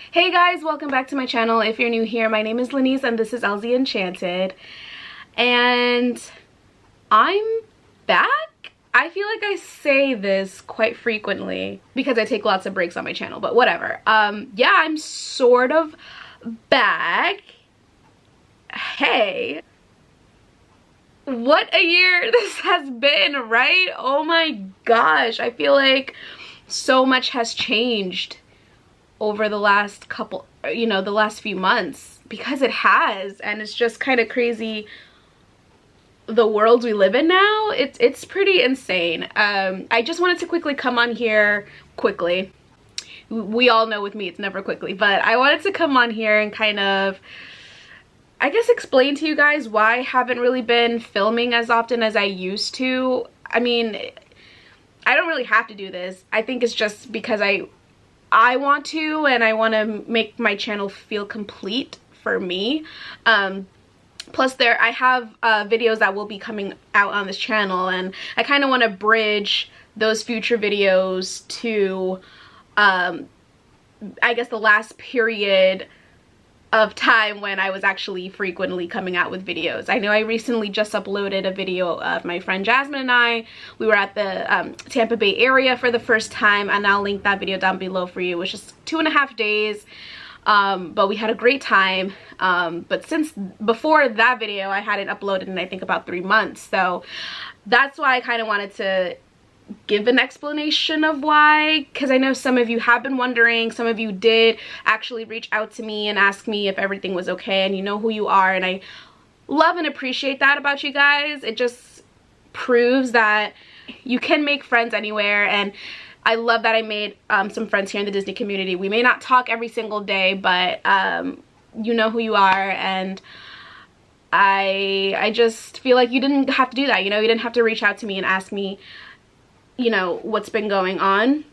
Hey guys, welcome back to my channel. If you're new here, my name is Lenice and this is LZ Enchanted. And I'm back? I feel like I say this quite frequently because I take lots of breaks on my channel, but whatever. Yeah, I'm sort of back. Hey. What a year this has been, right? Oh my gosh, I feel like so much has changed over the last couple, the last few months, because it has, and it's just kind of crazy the world we live in now. It's pretty insane. I just wanted to quickly come on here quickly. We all know with me it's never quickly, but I wanted to come on here and kind of, I guess, explain to you guys why I haven't really been filming as often as I used to. I mean, I don't really have to do this. I think it's just because I want to, and I want to make my channel feel complete for me. Plus I have videos that will be coming out on this channel, and I kind of want to bridge those future videos to I guess the last period of time when I was actually frequently coming out with videos. I know I recently just uploaded a video of my friend Jasmine and I. We were at the Tampa Bay area for the first time, and I'll link that video down below for you. It was just 2.5 days, but we had a great time. But since before that video, I hadn't uploaded in I think about 3 months. So that's why I kind of wanted to give an explanation of why, because I know some of you have been wondering. Some of you did actually reach out to me and ask me if everything was okay, and you know who you are, and I love and appreciate that about you guys. It just proves that you can make friends anywhere, and I love that I made some friends here in the Disney community. We may not talk every single day, but you know who you are, and I just feel like you didn't have to do that. You didn't have to reach out to me and ask me what's been going on,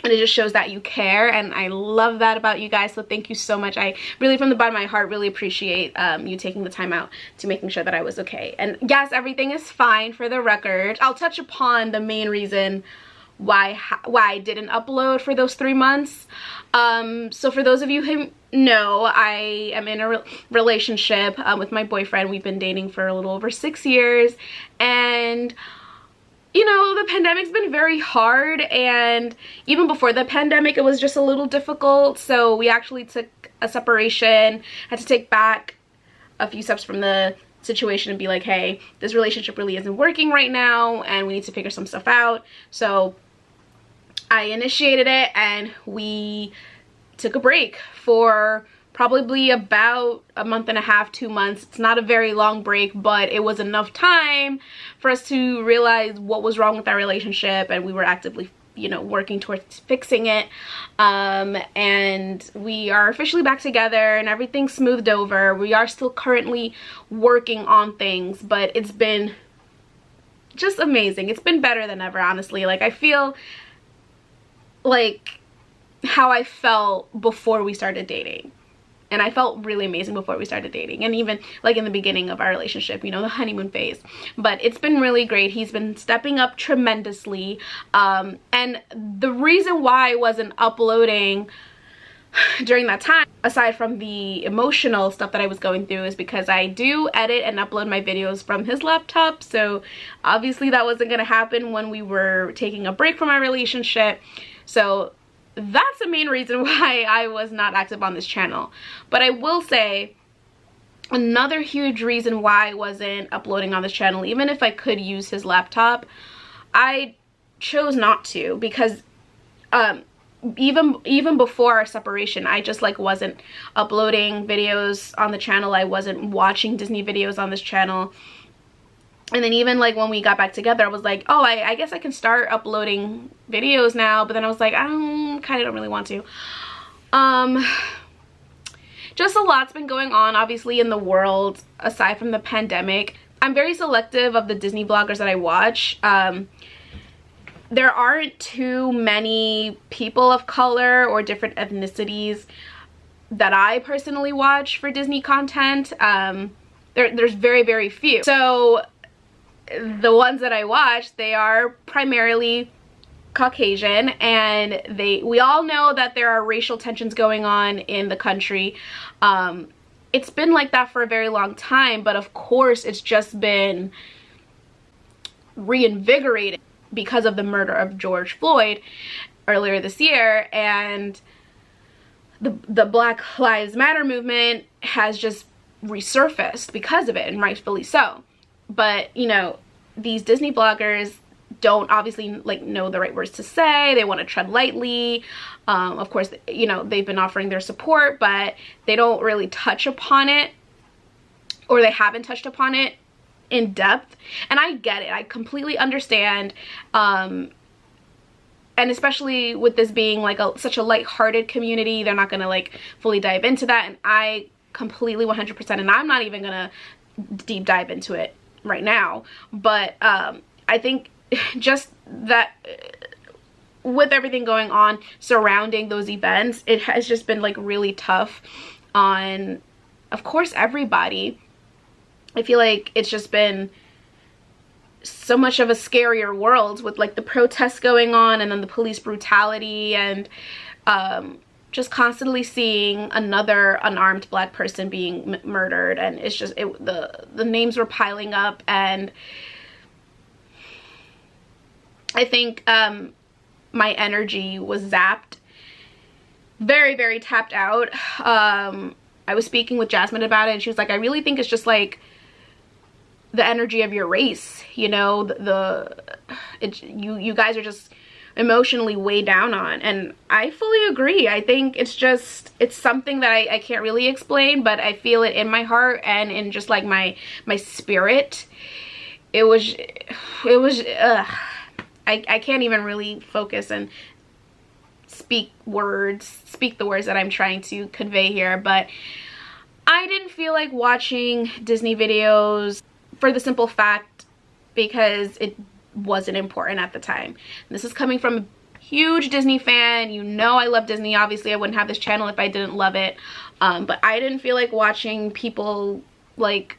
and it just shows that you care, and I love that about you guys. So thank you so much. I really, from the bottom of my heart, really appreciate you taking the time out to making sure that I was okay. And yes, everything is fine, for the record. I'll touch upon the main reason why I didn't upload for those 3 months. So for those of you who know, I am in a relationship with my boyfriend. We've been dating for a little over 6 years, and the pandemic's been very hard, and even before the pandemic it was just a little difficult. So we actually took a separation, had to take back a few steps from the situation and be like, hey, this relationship really isn't working right now, and we need to figure some stuff out. So I initiated it, and we took a break for probably about a month and a half, 2 months. It's not a very long break, but it was enough time for us to realize what was wrong with our relationship, and we were actively, working towards fixing it. And we are officially back together, and everything's smoothed over. We are still currently working on things, but it's been just amazing. It's been better than ever, honestly. Like, I feel like how I felt before we started dating. And I felt really amazing before we started dating, and even like in the beginning of our relationship, the honeymoon phase. But it's been really great. He's been stepping up tremendously. And the reason why I wasn't uploading during that time, aside from the emotional stuff that I was going through, is because I do edit and upload my videos from his laptop. So obviously that wasn't going to happen when we were taking a break from our relationship. So that's the main reason why I was not active on this channel. But I will say another huge reason why I wasn't uploading on this channel, even if I could use his laptop, I chose not to, because even before our separation, I just wasn't uploading videos on the channel. I wasn't watching Disney videos on this channel. And then even when we got back together, I was like, oh, I guess I can start uploading videos now. But then I was like, I kind of don't really want to. Just a lot's been going on, obviously, in the world aside from the pandemic. I'm very selective of the Disney vloggers that I watch. There aren't too many people of color or different ethnicities that I personally watch for Disney content. There's very, very few. So the ones that I watch, they are primarily Caucasian, and we all know that there are racial tensions going on in the country. It's been like that for a very long time, but of course it's just been reinvigorated because of the murder of George Floyd earlier this year, and the Black Lives Matter movement has just resurfaced because of it, and rightfully so. But you know, these Disney bloggers don't obviously like know the right words to say. They want to tread lightly. Of course, you know, they've been offering their support, but they don't really touch upon it, or they haven't touched upon it in depth. And I get it. I completely understand. And especially with this being like such a lighthearted community, they're not going to like fully dive into that. And I completely 100%, and I'm not even going to deep dive into it right now. But I think just that with everything going on surrounding those events, it has just been like really tough on, of course, everybody. I feel like it's just been so much of a scarier world with like the protests going on, and then the police brutality, and just constantly seeing another unarmed Black person being murdered. And it's just the names were piling up, and I think my energy was zapped, very, very tapped out. I was speaking with Jasmine about it, and she was like, I really think it's just like the energy of your race, you know, you guys are just emotionally weighed down on. And I fully agree. I think it's something that I can't really explain, but I feel it in my heart and in just like my spirit. It was I can't even really focus and speak the words that I'm trying to convey here. But I didn't feel like watching Disney videos for the simple fact because it wasn't important at the time. This is coming from a huge Disney fan. You know I love Disney. Obviously I wouldn't have this channel if I didn't love it. But I didn't feel like watching people like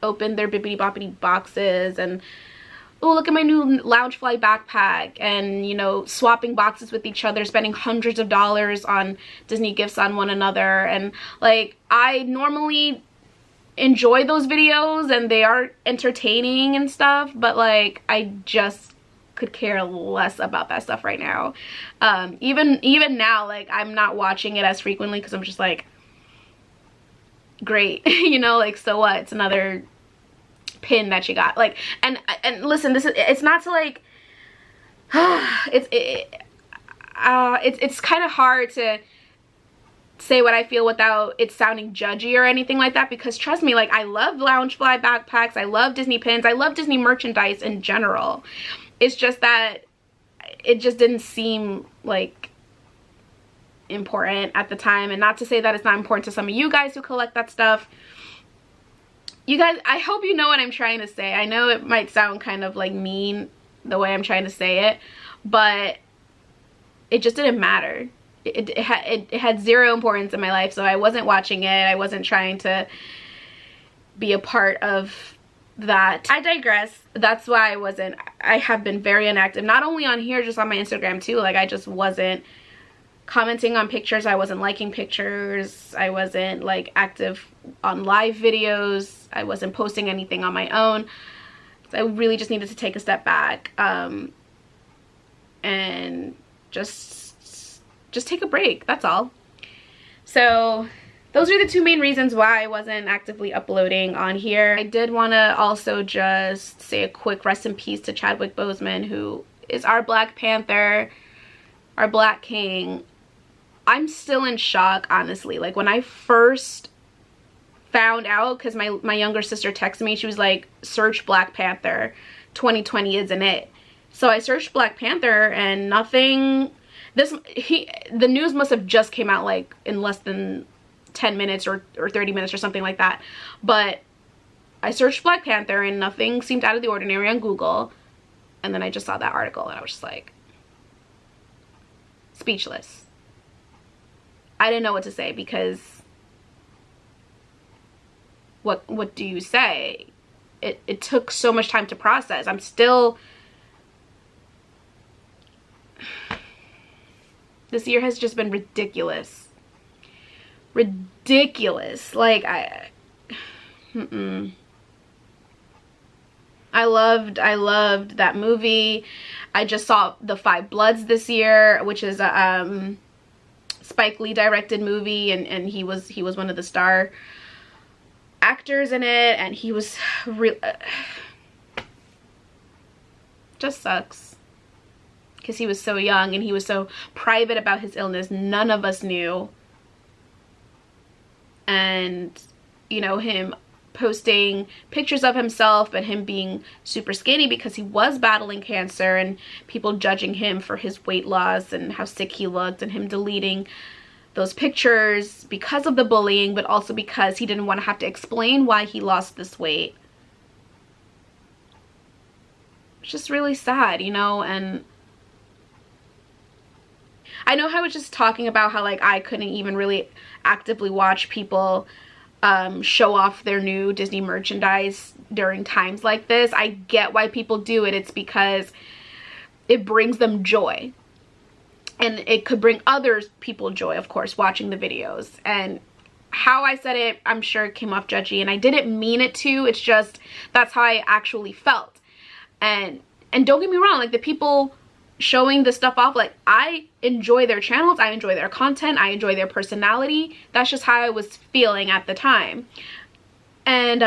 open their bibbidi boppity boxes and, oh, look at my new Loungefly backpack, and, you know, swapping boxes with each other, spending hundreds of dollars on Disney gifts on one another. And like, I normally enjoy those videos and they are entertaining and stuff, but like, I just could care less about that stuff right now. Even now, like, I'm not watching it as frequently because I'm just like, great, you know, like, so what? It's another pin that you got. Like, and listen, it's not to like it's kind of hard to say what I feel without it sounding judgy or anything like that, because trust me, like, I love Loungefly backpacks, I love Disney pins, I love Disney merchandise in general. It's just that it just didn't seem like important at the time. And not to say that it's not important to some of you guys who collect that stuff. You guys, I hope you know what I'm trying to say. I know it might sound kind of like mean the way I'm trying to say it, but it just didn't matter. It had zero importance in my life, so I wasn't watching it. I wasn't trying to be a part of that. I digress. That's why I have been very inactive, not only on here, just on my Instagram too. Like, I just wasn't commenting on pictures, I wasn't liking pictures, I wasn't like active on live videos, I wasn't posting anything on my own. So I really just needed to take a step back and just take a break, that's all. So those are the two main reasons why I wasn't actively uploading on here. I did want to also just say a quick rest in peace to Chadwick Boseman, who is our Black Panther, our Black King. I'm still in shock, honestly. Like, when I first found out, because my younger sister texted me, she was like, search Black Panther, 2020 isn't it? So I searched Black Panther and nothing. The news must have just came out like in less than 10 minutes or 30 minutes or something like that. But I searched Black Panther and nothing seemed out of the ordinary on Google. And then I just saw that article and I was just like, speechless. I didn't know what to say, because what do you say? It took so much time to process. I'm still This year has just been ridiculous. Ridiculous. Like, I loved that movie. I just saw The Five Bloods this year, which is a Spike Lee directed movie, and he was one of the star actors in it, and he was real. Just sucks, because he was so young and he was so private about his illness. None of us knew. And, you know, him posting pictures of himself and him being super skinny because he was battling cancer, and people judging him for his weight loss and how sick he looked, and him deleting those pictures because of the bullying, but also because he didn't want to have to explain why he lost this weight. It's just really sad, you know. And I know I was just talking about how, like, I couldn't even really actively watch people show off their new Disney merchandise during times like this. I get why people do it. It's because it brings them joy. And it could bring other people joy, of course, watching the videos. And how I said it, I'm sure it came off judgy, and I didn't mean it to. It's just, that's how I actually felt. And don't get me wrong, like, the people showing the stuff off, like, I enjoy their channels, I enjoy their content, I enjoy their personality. That's just how I was feeling at the time. And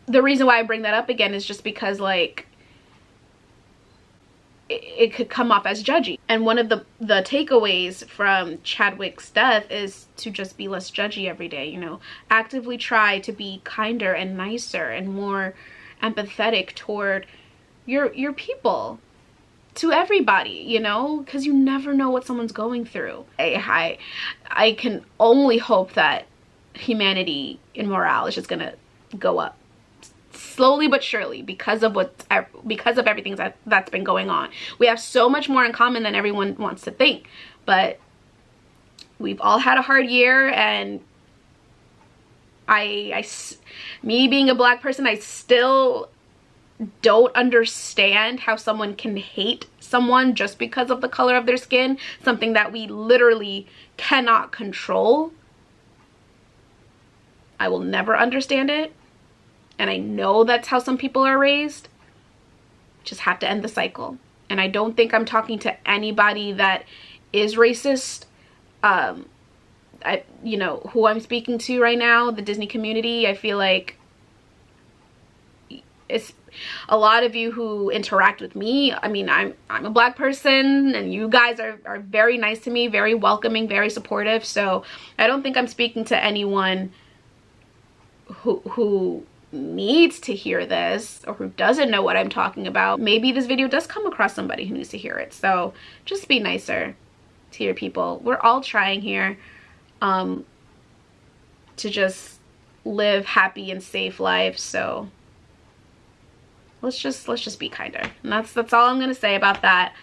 the reason why I bring that up again is just because, like, it could come off as judgy. And one of the takeaways from Chadwick's death is to just be less judgy every day, you know. Actively try to be kinder and nicer and more empathetic toward your people, to everybody, you know, because you never know what someone's going through. I can only hope that humanity and morale is just gonna go up slowly but surely because of everything that's been going on. We have so much more in common than everyone wants to think, but we've all had a hard year, and me being a Black person, I still don't understand how someone can hate someone just because of the color of their skin, something that we literally cannot control. I will never understand it, and I know that's how some people are raised. Just have to end the cycle. And I don't think I'm talking to anybody that is racist. You know who I'm speaking to right now, the Disney community. I feel like it's a lot of you who interact with me. I mean, I'm a Black person, and you guys are very nice to me, very welcoming, very supportive. So I don't think I'm speaking to anyone who needs to hear this or who doesn't know what I'm talking about. Maybe this video does come across somebody who needs to hear it. So just be nicer to your people. We're all trying here to just live happy and safe lives. So let's just be kinder. And that's all I'm gonna say about that.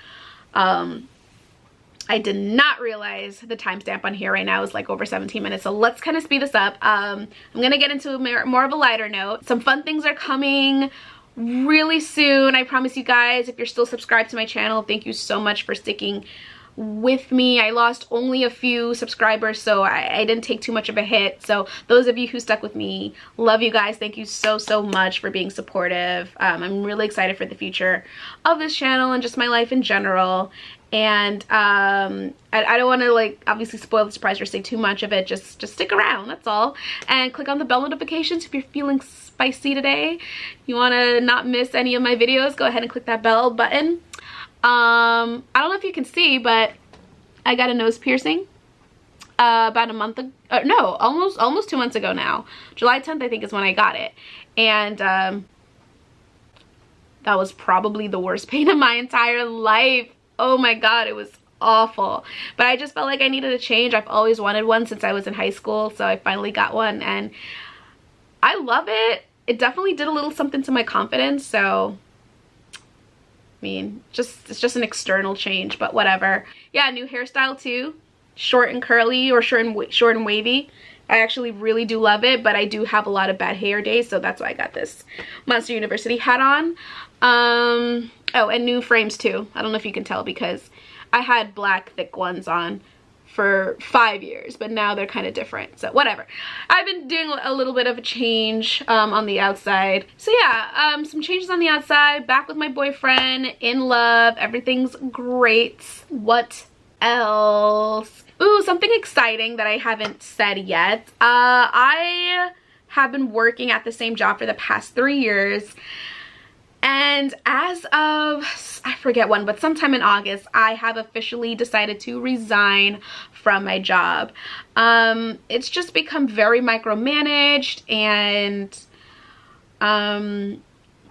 I did not realize the timestamp on here right now is like over 17 minutes, so let's kind of speed this up. I'm gonna get into more of a lighter note. Some fun things are coming really soon, I promise you guys. If you're still subscribed to my channel, thank you so much for sticking with me. I lost only a few subscribers, so I didn't take too much of a hit. So those of you who stuck with me, love you guys. Thank you so much for being supportive. I'm really excited for the future of this channel and just my life in general. And I don't want to, like, obviously spoil the surprise or say too much of it. Just stick around, that's all. And click on the bell notifications if you're feeling spicy today. You want to not miss any of my videos, go ahead and click that bell button. I don't know if you can see, but I got a nose piercing about a month ago. No, almost 2 months ago now. July 10th, I think, is when I got it. And that was probably the worst pain of my entire life. Oh my god, it was awful. But I just felt like I needed a change. I've always wanted one since I was in high school, so I finally got one, and I love it. It definitely did a little something to my confidence, so I mean, it's just an external change, but whatever. Yeah, new hairstyle too. Short and curly, or short and wavy. I actually really do love it, but I do have a lot of bad hair days, so that's why I got this Monster University hat on. Oh, and new frames too. I don't know if you can tell because I had black thick ones on for 5 years, but now they're kind of different, so whatever. I've been doing a little bit of a change on the outside. So yeah, some changes on the outside, back with my boyfriend, in love, everything's great. What else? Ooh, something exciting that I haven't said yet. I have been working at the same job for the past 3 years. And as of, I forget when, but sometime in August, I have officially decided to resign from my job. It's just become very micromanaged, and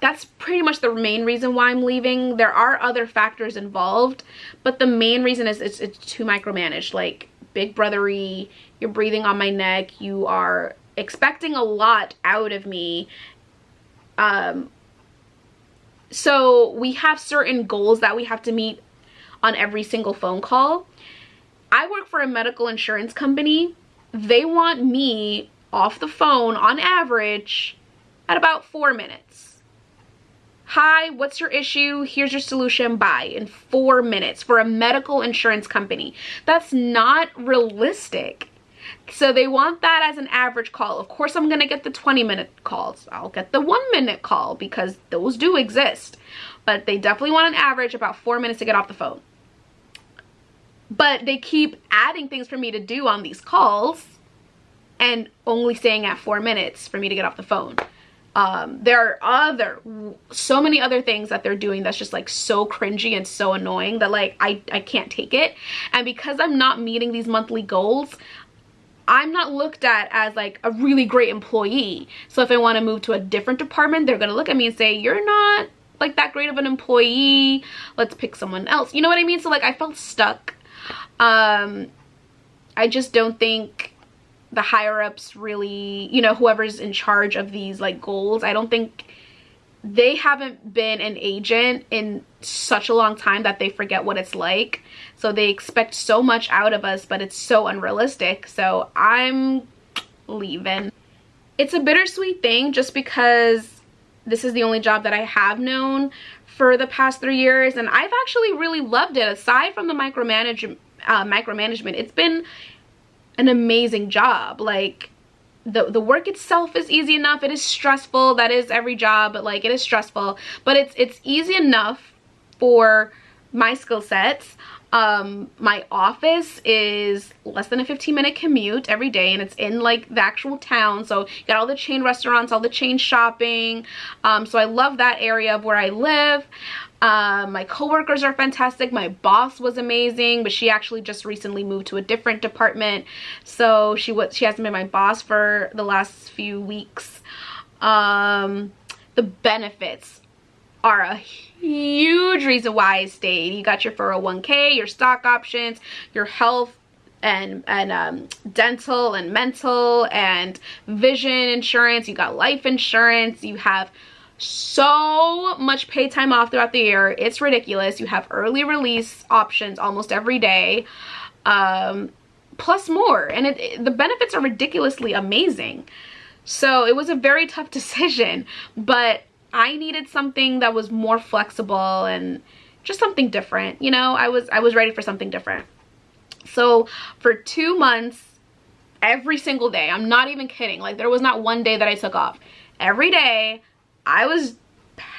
that's pretty much the main reason why I'm leaving. There are other factors involved, but the main reason is it's too micromanaged. Like, big brothery, you're breathing on my neck, you are expecting a lot out of me. So we have certain goals that we have to meet on every single phone call. I work for a medical insurance company. They want me off the phone on average at about 4 minutes. Hi, what's your issue? Here's your solution. Bye. In 4 minutes for a medical insurance company. That's not realistic. So they want that as an average call. Of course, I'm going to get the 20-minute calls. I'll get the 1-minute call because those do exist. But they definitely want an average about 4 minutes to get off the phone. But they keep adding things for me to do on these calls and only staying at 4 minutes for me to get off the phone. There are so many other things that they're doing that's just like so cringy and so annoying that like I can't take it. And because I'm not meeting these monthly goals, I'm not looked at as like a really great employee. So if I want to move to a different department, they're going to look at me and say, you're not like that great of an employee. Let's pick someone else. You know what I mean? So like I felt stuck. I just don't think the higher ups really, you know, whoever's in charge of these like goals, I don't think they haven't been an agent in such a long time that they forget what it's like. So they expect so much out of us, but it's so unrealistic. So I'm leaving. It's a bittersweet thing just because this is the only job that I have known for the past 3 years. And I've actually really loved it. Aside from the micromanagement, it's been an amazing job. Like, the work itself is easy enough. It is stressful. That is every job, but like it is stressful. But it's easy enough for my skill sets. My office is less than a 15-minute commute every day, and it's in like the actual town. So you got all the chain restaurants, all the chain shopping. So I love that area of where I live. My coworkers are fantastic. My boss was amazing, but she actually just recently moved to a different department, so she hasn't been my boss for the last few weeks. The benefits are a huge reason why I stayed. You got your 401k, your stock options, your health and dental and mental and vision insurance. You got life insurance. You have so much paid time off throughout the year. It's ridiculous. You have early release options almost every day, plus more, and the benefits are ridiculously amazing. So it was a very tough decision, but I needed something that was more flexible and just something different. You know, I was ready for something different. So for 2 months, every single day, I'm not even kidding, like there was not one day that I took off. Every day I was,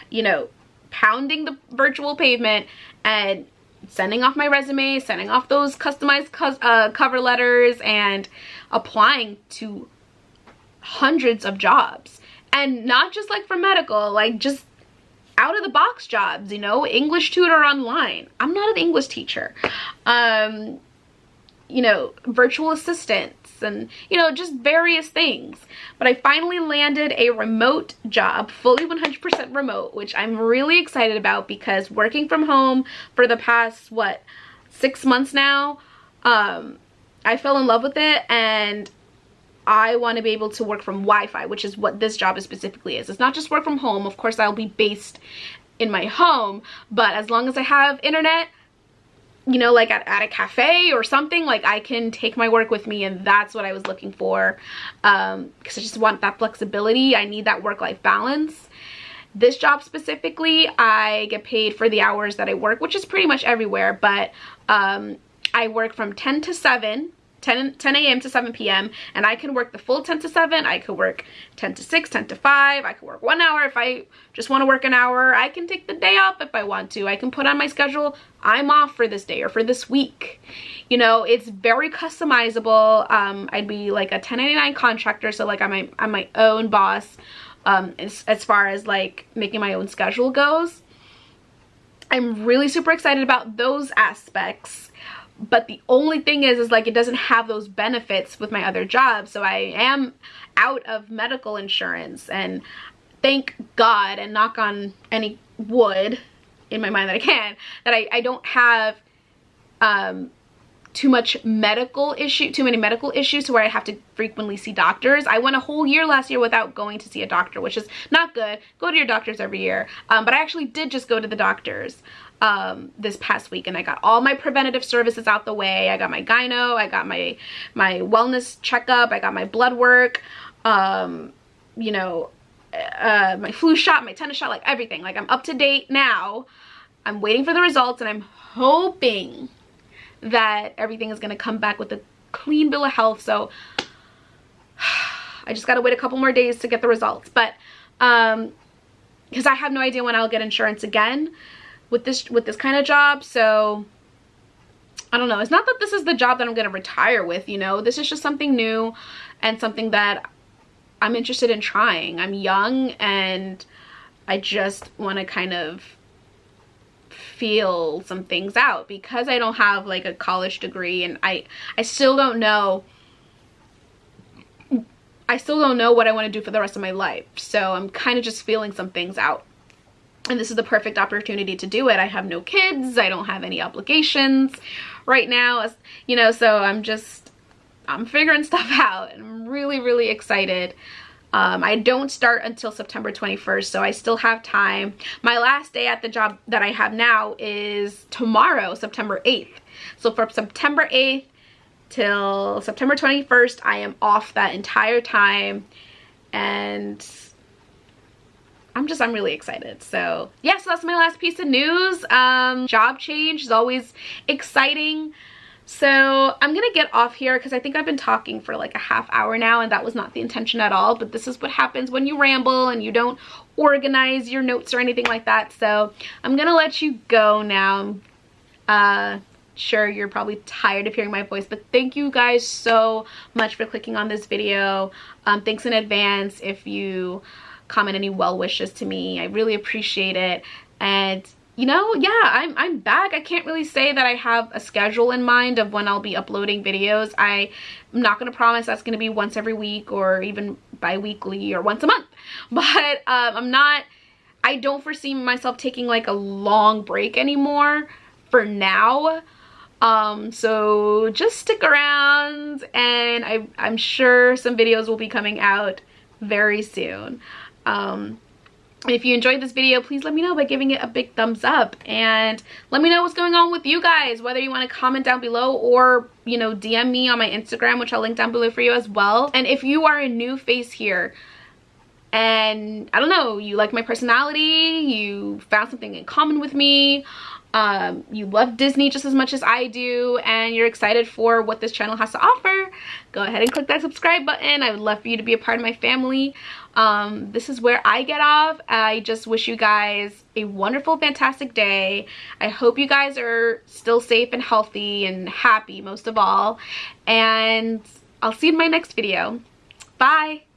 you know, pounding the virtual pavement and sending off my resume, sending off those customized cover letters, and applying to hundreds of jobs. And not just like for medical, like just out of the box jobs, you know, English tutor online. I'm not an English teacher. You know, virtual assistants and, you know, just various things. But I finally landed a remote job, fully 100% remote, which I'm really excited about because working from home for the past, what, 6 months now, I fell in love with it, and I want to be able to work from Wi-Fi, which is what this job specifically is. It's not just work from home. Of course, I'll be based in my home, but as long as I have internet, you know, like at a cafe or something, like I can take my work with me, and that's what I was looking for, because I just want that flexibility. I need that work-life balance. This job specifically, I get paid for the hours that I work, which is pretty much everywhere, but I work from 10 to 7, 10 a.m. to 7 p.m. and I can work the full 10 to 7. I could work 10 to 6, 10 to 5. I could work 1 hour. If I just want to work an hour, I can take the day off if I want to. I can put on my schedule, I'm off for this day or for this week. You know, it's very customizable. I'd be like a 1099 contractor, so like I'm my own boss as far as like making my own schedule goes. I'm really super excited about those aspects, but the only thing is like it doesn't have those benefits with my other job. So I am out of medical insurance, and thank God, and knock on any wood in my mind that I can, that I don't have too many medical issues to where I have to frequently see doctors. I went a whole year last year without going to see a doctor, which is not good. Go to your doctors every year. But I actually did just go to the doctors this past week, and I got all my preventative services out the way. I got my gyno, I got my wellness checkup, I got my blood work, you know, my flu shot, my tetanus shot, like everything. Like I'm up to date now. I'm waiting for the results, and I'm hoping that everything is going to come back with a clean bill of health. So I just got to wait a couple more days to get the results. But because I have no idea when I'll get insurance again with this kind of job. So I don't know. It's not that this is the job that I'm going to retire with, you know. This is just something new and something that I'm interested in trying. I'm young and I just want to kind of feel some things out because I don't have like a college degree, and I still don't know what I want to do for the rest of my life. So I'm kind of just feeling some things out, and this is the perfect opportunity to do it. I have no kids, I don't have any obligations right now, you know, so I'm figuring stuff out, and I'm really excited. I don't start until September 21st, so I still have time. My last day at the job that I have now is tomorrow, September 8th. So from September 8th till September 21st, I am off that entire time, and I'm really excited. So yeah, so that's my last piece of news. Job change is always exciting. So I'm gonna get off here because I think I've been talking for like a half hour now, and that was not the intention at all, but this is what happens when you ramble and you don't organize your notes or anything like that. So I'm gonna let you go now. Sure, you're probably tired of hearing my voice, but thank you guys so much for clicking on this video. Thanks in advance if you comment any well wishes to me. I really appreciate it. And you know, yeah, I'm back. I can't really say that I have a schedule in mind of when I'll be uploading videos. I'm not going to promise that's going to be once every week or even bi-weekly or once a month. But I don't foresee myself taking like a long break anymore for now. So just stick around, and I'm sure some videos will be coming out very soon. If you enjoyed this video, please let me know by giving it a big thumbs up, and let me know what's going on with you guys, whether you want to comment down below or, you know, DM me on my Instagram, which I'll link down below for you as well. And if you are a new face here and I don't know, you like my personality, you found something in common with me, you love Disney just as much as I do, and you're excited for what this channel has to offer, go ahead and click that subscribe button. I would love for you to be a part of my family. This is where I get off. I just wish you guys a wonderful, fantastic day. I hope you guys are still safe and healthy and happy most of all, and I'll see you in my next video. Bye!